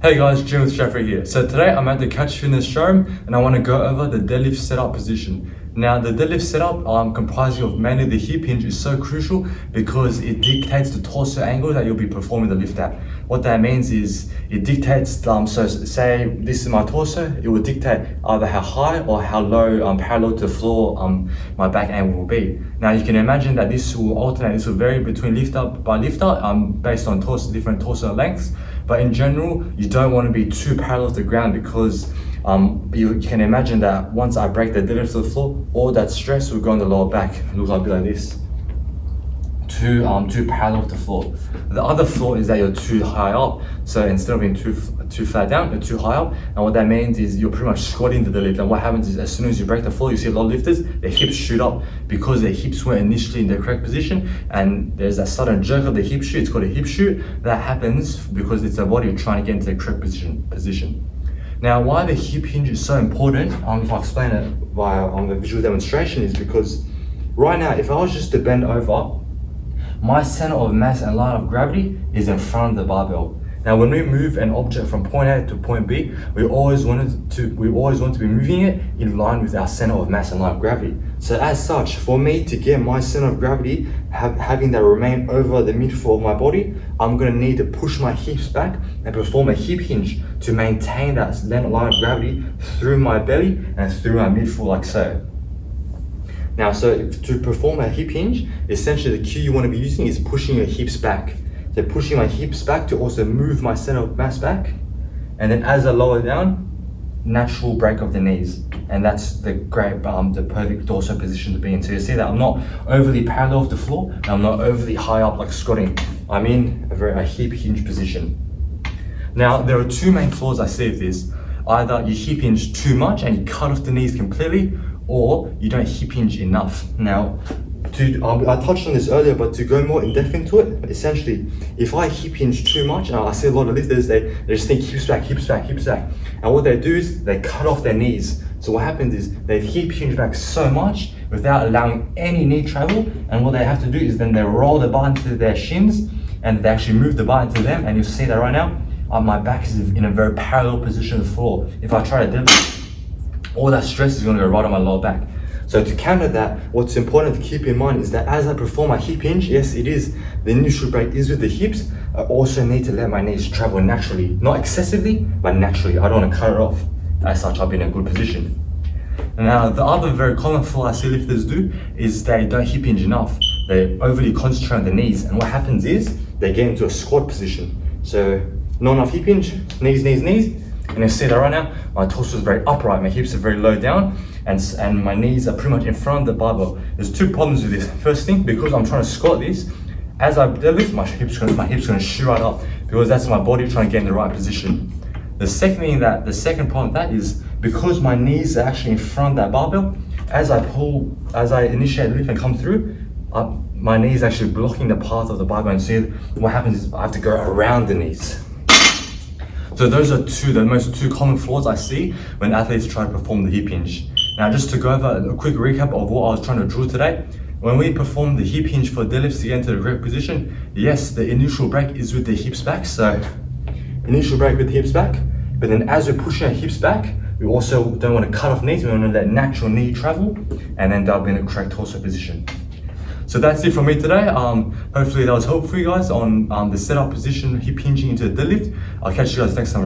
Hey guys, Jim with Jeffrey here. So today I'm at the Catch Fitness showroom and I want to go over the deadlift setup position. Now the deadlift setup comprising of mainly the hip hinge is so crucial because it dictates the torso angle that you'll be performing the lift at. What that means is it dictates, so say this is my torso, it will dictate either how high or how low parallel to the floor my back angle will be. Now you can imagine that this will alternate, this will vary between lifter by lifter based on different torso lengths. But in general, you don't want to be too parallel to the ground because you can imagine that once I break the deadlift to the floor, all that stress will go on the lower back. It looks like a bit like this. Too parallel to the floor. The other flaw is that you're too high up. So instead of being too flat down, you're too high up. And what that means is you're pretty much squatting the deadlift. And what happens is as soon as you break the floor, you see a lot of lifters, their hips shoot up because their hips weren't initially in the correct position. And there's that sudden jerk of the hip shoot. It's called a hip shoot. That happens because it's the body trying to get into the correct position. Now, why the hip hinge is so important, if I explain it via the visual demonstration, is because right now, if I was just to bend over, my center of mass and line of gravity is in front of the barbell. Now, when we move an object from point A to point B, we always want to be moving it in line with our center of mass and line of gravity. So as such, for me to get my center of gravity, having that remain over the midfoot of my body, I'm gonna need to push my hips back and perform a hip hinge to maintain that line of gravity through my belly and through my midfoot like so. Now, so to perform a hip hinge, essentially the cue you want to be using is pushing your hips back. So pushing my hips back to also move my center of mass back. And then as I lower down, natural break of the knees. And that's the great, the perfect torso position to be in. So you see that I'm not overly parallel with the floor, and I'm not overly high up like squatting. I'm in a hip hinge position. Now, there are two main flaws I see with this. Either you hip hinge too much and you cut off the knees completely, or you don't hip hinge enough. Now, I touched on this earlier, but to go more in depth into it, essentially, if I hip hinge too much, and I see a lot of lifters, they just think hips back, hips back, hips back. And what they do is they cut off their knees. So what happens is they hip hinge back so much without allowing any knee travel. And what they have to do is then they roll the bar into their shins and they actually move the bar into them. And you'll see that right now, my back is in a very parallel position to the floor. If I try to deadlift, all that stress is going to go right on my lower back. So to counter that, what's important to keep in mind is that as I perform my hip hinge, yes, it is, the initial break is with the hips, I also need to let my knees travel naturally. Not excessively, but naturally. I don't want to cut it off. As such, I'll be in a good position. Now, the other very common flaw I see lifters do is they don't hip hinge enough. They overly concentrate on the knees. And what happens is they get into a squat position. So not enough hip hinge, knees, knees, knees. And you see that right now, my torso is very upright, my hips are very low down, and my knees are pretty much in front of the barbell. There's two problems with this. First thing, because I'm trying to squat this, as I deadlift, my hips gonna shoot right up because that's my body trying to get in the right position. The second problem with that is because my knees are actually in front of that barbell, as I initiate the lift and come through, my knees are actually blocking the path of the barbell, and see what happens is I have to go around the knees. So those are the most two common flaws I see when athletes try to perform the hip hinge. Now, just to go over a quick recap of what I was trying to draw today. When we perform the hip hinge for deadlifts to get into the correct position, yes, the initial break is with the hips back. So initial break with the hips back, but then as we're pushing our hips back, we also don't want to cut off knees. We want to let natural knee travel, and then they'll be in the correct torso position. So that's it from me today. Hopefully that was helpful for you guys on the setup position, hip hinging into the deadlift. I'll catch you guys next time.